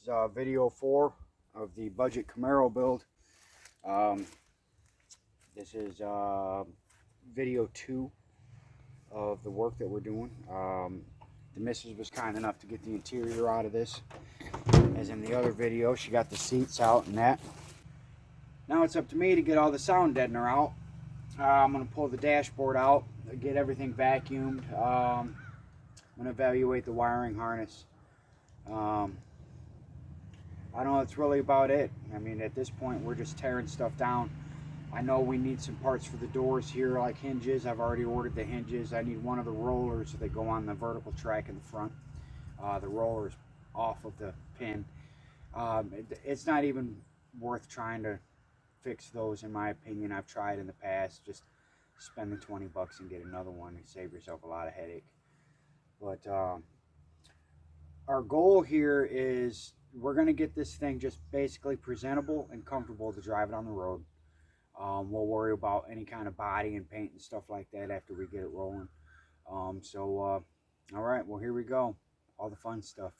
is video 4 of the budget Camaro build. This is video 2 of the work that we're doing. The missus was kind enough to get the interior out of this. As in the other video, she got the seats out and that. Now it's up to me to get all the sound deadener out. I'm going to pull the dashboard out, get everything vacuumed. I'm going to evaluate the wiring harness. I don't know, that's really about it. I mean, at this point, we're just tearing stuff down. I know we need some parts for the doors here, like hinges. I've already ordered the hinges. I need one of the rollers that go on the vertical track in the front. The roller's off of the pin. It's not even worth trying to fix those, in my opinion. I've tried in the past. Just spend the 20 bucks and get another one and save yourself a lot of headache. But our goal here is we're going to get this thing just basically presentable and comfortable to drive it on the road. We'll worry about any kind of body and paint and stuff like that after we get it rolling. All right, well, here we go. All the fun stuff.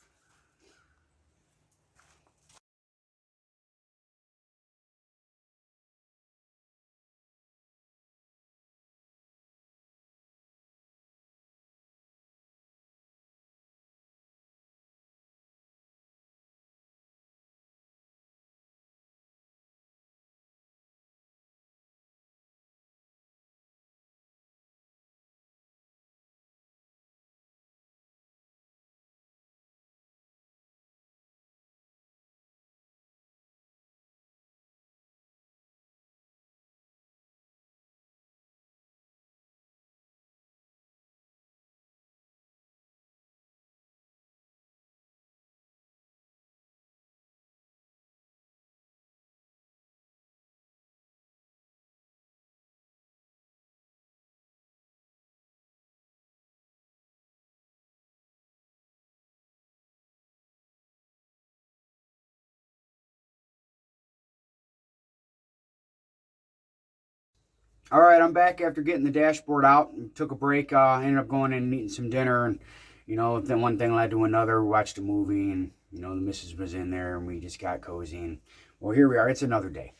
All right, I'm back after getting the dashboard out. Took a break. Ended up going in and eating some dinner, and then one thing led to another. We watched a movie, and the missus was in there, and we just got cozy. And well, here we are. It's another day,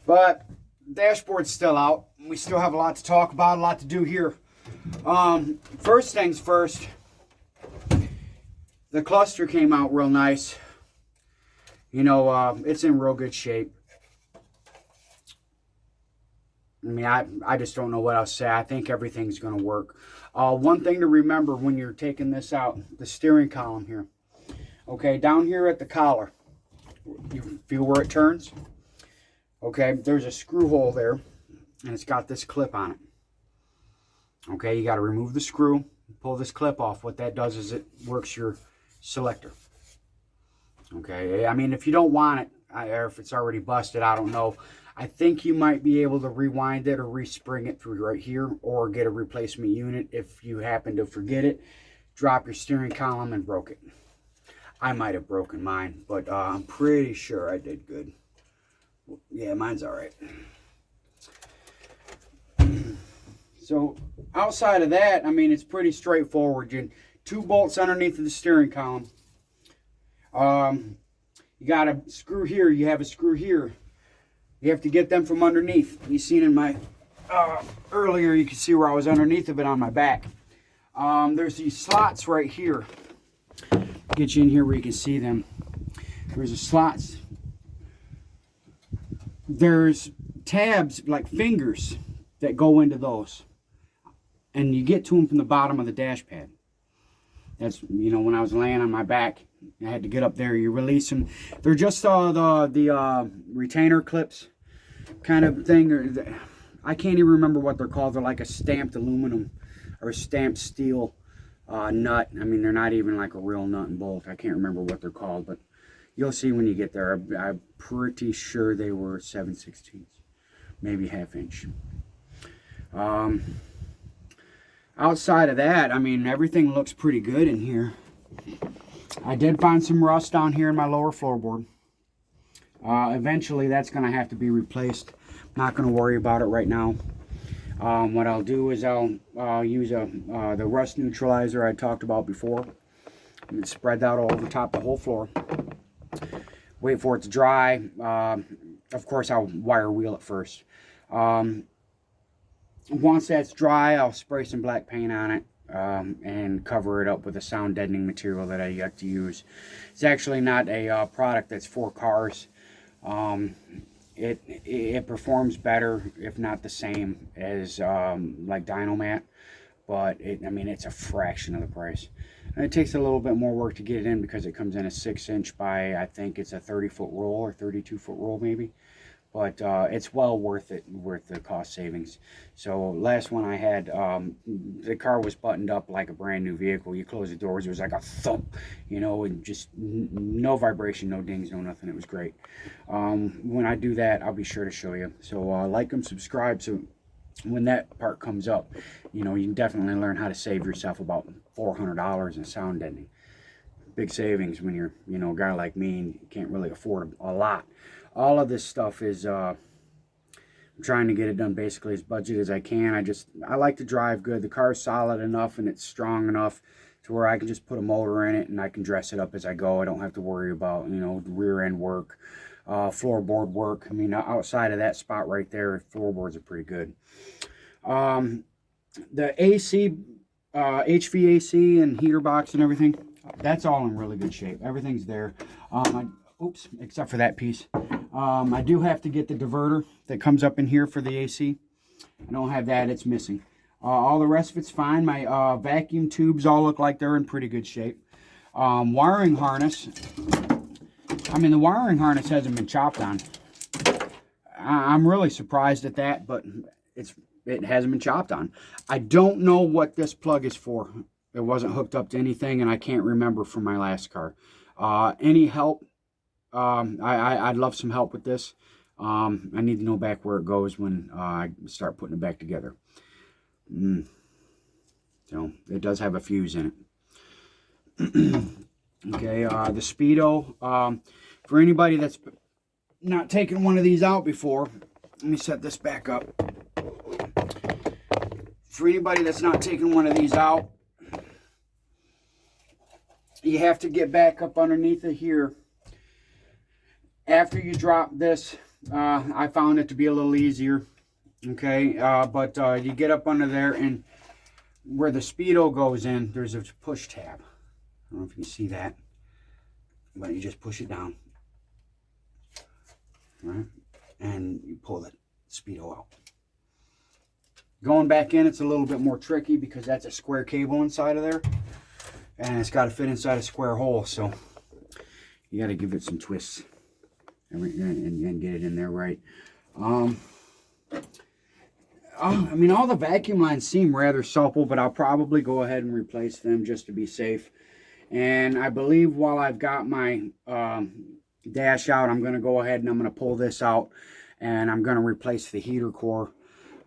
but dashboard's still out. We still have a lot to talk about, a lot to do here. First things first. The cluster came out real nice. It's in real good shape. I mean, I just don't know what else to say. I think everything's going to work. One thing to remember when you're taking this out, the steering column here. Okay, down here at the collar, you feel where it turns? Okay, there's a screw hole there, and it's got this clip on it. Okay, you got to remove the screw, pull this clip off. What that does is it works your selector. Okay, I mean, if you don't want it, or if it's already busted, I don't know. I think you might be able to rewind it or respring it through right here, or get a replacement unit if you happen to forget it. Drop your steering column and broke it. I might have broken mine, but I'm pretty sure I did good. Yeah, mine's all right. So outside of that, I mean, it's pretty straightforward. You 2 bolts underneath of the steering column. You got a screw here. You have a screw here. You have to get them from underneath. You seen in my earlier, you can see where I was underneath of it on my back. There's these slots right here. Get you in here where you can see them. There's the slots. There's tabs like fingers that go into those, and you get to them from the bottom of the dash pad. That's, when I was laying on my back, I had to get up there. You release them. They're just the retainer clips kind of thing. I can't even remember what they're called. They're like a stamped aluminum or stamped steel nut. I mean, they're not even like a real nut and bolt. I can't remember what they're called, but you'll see when you get there. I'm pretty sure they were 7/16, maybe 1/2 inch. Outside of that, I mean, everything looks pretty good in here. I did find some rust down here in my lower floorboard. Eventually, that's going to have to be replaced. I'm not going to worry about it right now. What I'll do is I'll use the rust neutralizer I talked about before, and spread that all over top the whole floor. wait for it to dry. Of course, I'll wire wheel it first. Once that's dry, I'll spray some black paint on it and cover it up with a sound deadening material that I like to use. It's actually not a product that's for cars. It performs better, if not the same, as like Dynomat, but I mean, it's a fraction of the price. And it takes a little bit more work to get it in because it comes in a 6-inch by, I think it's a 30-foot roll or 32-foot roll maybe. But it's well worth it, worth the cost savings. So last one I had, the car was buttoned up like a brand new vehicle. You close the doors, it was like a thump, you know, and just no vibration, no dings, no nothing. It was great. When I do that, I'll be sure to show you. So like and subscribe so when that part comes up, you know, you can definitely learn how to save yourself about $400 in sound deadening. Big savings when you're, you know, a guy like me and you can't really afford a lot. All of this stuff is, I'm trying to get it done basically as budget as I can. I like to drive good. The car's solid enough and it's strong enough to where I can just put a motor in it and I can dress it up as I go. I don't have to worry about, you know, the rear end work, floorboard work. I mean, outside of that spot right there, floorboards are pretty good. The AC, HVAC and heater box and everything, that's all in really good shape. Everything's there. Oops, except for that piece. I do have to get the diverter that comes up in here for the AC. I don't have that, it's missing. All the rest of it's fine. My vacuum tubes all look like they're in pretty good shape. Wiring harness, I mean, the wiring harness hasn't been chopped on. I'm really surprised at that, but it hasn't been chopped on. I don't know what this plug is for. It wasn't hooked up to anything, and I can't remember from my last car. Any help? I'd love some help with this. I need to know back where it goes when I start putting it back together. So it does have a fuse in it. Okay, the Speedo. For anybody that's not taken one of these out before, let me set this back up. For anybody that's not taken one of these out, you have to get back up underneath it here. After you drop this, I found it to be a little easier. Okay, but you get up under there, and where the Speedo goes in, there's a push tab. I don't know if you can see that, but you just push it down. All right, and you pull the Speedo out. Going back in, it's a little bit more tricky because that's a square cable inside of there. And it's got to fit inside a square hole, so you got to give it some twists and get it in there right. I mean, all the vacuum lines seem rather supple, but I'll probably go ahead and replace them just to be safe. And I believe while I've got my dash out, I'm going to go ahead and I'm going to pull this out, and I'm going to replace the heater core.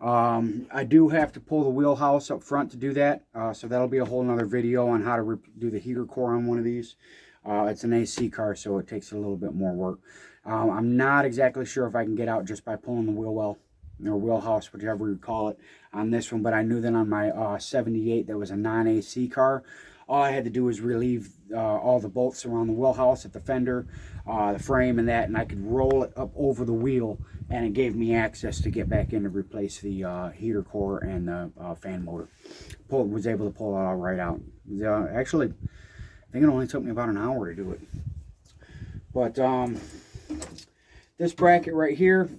I do have to pull the wheelhouse up front to do that, so that'll be a whole nother video on how to do the heater core on one of these. It's an AC car, so it takes a little bit more work. I'm not exactly sure if I can get out just by pulling the wheel well, or wheelhouse, whichever you call it, on this one, but I knew that on my 78 that was a non-AC car, all I had to do was relieve all the bolts around the wheelhouse at the fender, the frame and that, and I could roll it up over the wheel, and it gave me access to get back in to replace the heater core and the fan motor. Was able to pull it all right out. Actually, I think it only took me about an hour to do it. But this bracket right here,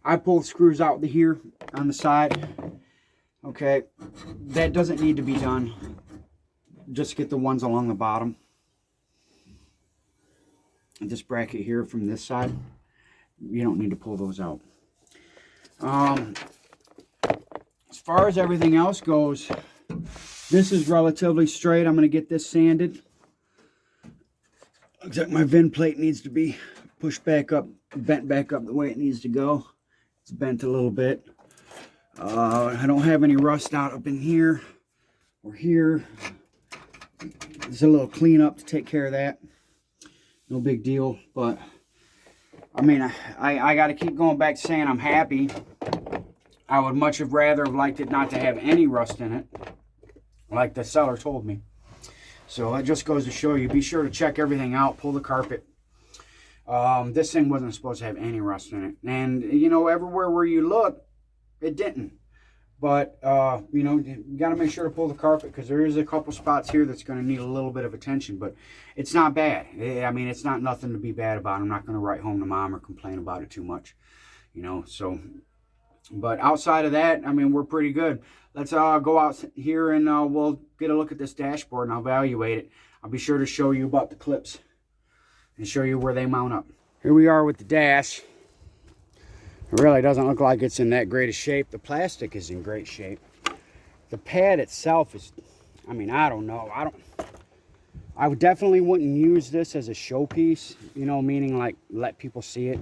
I pulled screws out here on the side. Okay, that doesn't need to be done. Just get the ones along the bottom. This bracket here from this side, you don't need to pull those out. As far as everything else goes, this is relatively straight. I'm going to get this sanded. Except my VIN plate needs to be pushed back up, bent back up the way it needs to go. It's bent a little bit. I don't have any rust out up in here or here. There's a little cleanup to take care of that. No big deal, but I mean, I got to keep going back to saying I'm happy. I would much have rather have liked it not to have any rust in it, like the seller told me. So that just goes to show you, be sure to check everything out, pull the carpet, This thing wasn't supposed to have any rust in it. And, you know, everywhere where you look, it didn't. But, you know, you got to make sure to pull the carpet, because there is a couple spots here that's going to need a little bit of attention. But it's not bad. I mean, it's not nothing to be bad about. I'm not going to write home to mom or complain about it too much, you know. So, but outside of that, I mean, we're pretty good. Let's go out here and we'll get a look at this dashboard and I'll evaluate it. I'll be sure to show you about the clips and show you where they mount up. Here we are with the dash. It really doesn't look like it's in that great a shape. The plastic is in great shape. The pad itself is, I mean, I don't know. I would definitely wouldn't use this as a showpiece, you know, meaning like let people see it.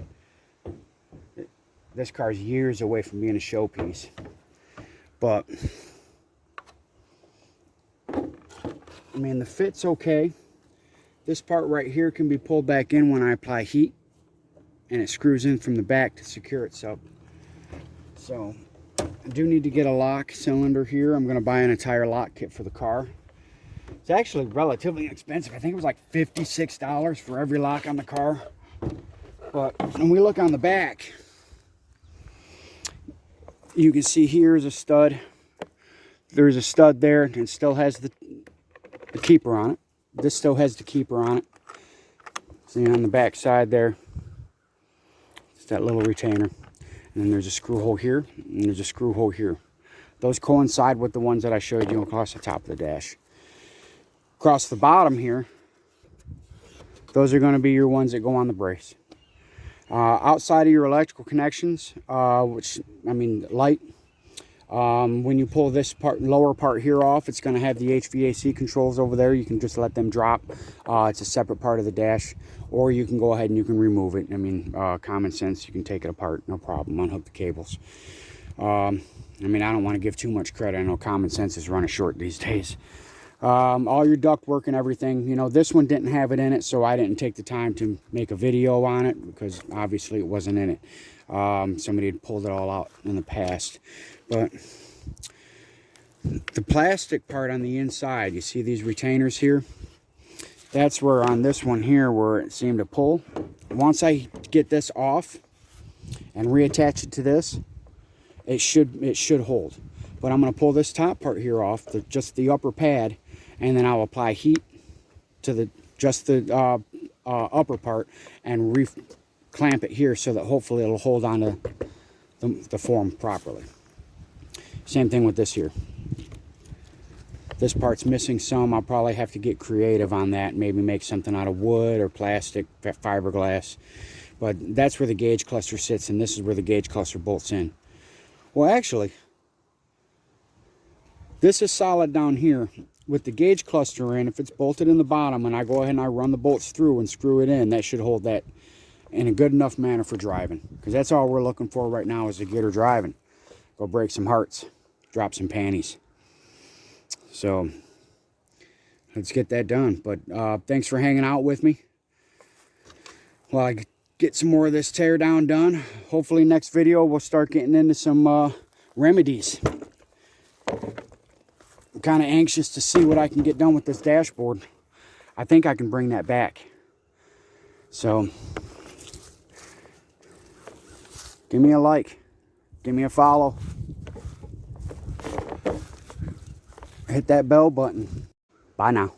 This car's years away from being a showpiece. But, I mean, the fit's okay. This part right here can be pulled back in when I apply heat, and it screws in from the back to secure itself. So I do need to get a lock cylinder here. I'm going to buy an entire lock kit for the car. It's actually relatively inexpensive. I think it was like $56 for every lock on the car. But when we look on the back, you can see here's a stud. There's a stud there, and it still has the keeper on it. This still has the keeper on it. See on the back side there, it's that little retainer. And then there's a screw hole here, and there's a screw hole here. Those coincide with the ones that I showed you across the top of the dash. Across the bottom here, those are going to be your ones that go on the brace. Outside of your electrical connections, which, I mean, light, when you pull this part, lower part here off, it's going to have the HVAC controls over there. You can just let them drop. It's a separate part of the dash, or you can go ahead and you can remove it. I mean, common sense, you can take it apart, no problem, unhook the cables. I mean, I don't want to give too much credit. I know common sense is running short these days. All your duct work and everything, you know, this one didn't have it in it, so I didn't take the time to make a video on it because obviously it wasn't in it. Somebody had pulled it all out in the past. But the plastic part on the inside, you see these retainers here? That's where on this one here where it seemed to pull. Once I get this off and reattach it to this, it should hold. But I'm going to pull this top part here off, just the upper pad, and then I'll apply heat to the upper part and clamp it here so that hopefully it'll hold on to the form properly. Same thing with this here. This part's missing some. I'll probably have to get creative on that, maybe make something out of wood or plastic, fiberglass. But that's where the gauge cluster sits, and this is where the gauge cluster bolts in. Well, actually, this is solid down here. With the gauge cluster in, if it's bolted in the bottom and I go ahead and I run the bolts through and screw it in, that should hold that in a good enough manner for driving. Because that's all we're looking for right now is to get her driving. Go break some hearts, drop some panties. So let's get that done. But thanks for hanging out with me while I get some more of this tear down done. Hopefully next video we'll start getting into some remedies. I'm kind of anxious to see what I can get done with this dashboard. I think I can bring that back. So give me a like, give me a follow, hit that bell button. Bye now.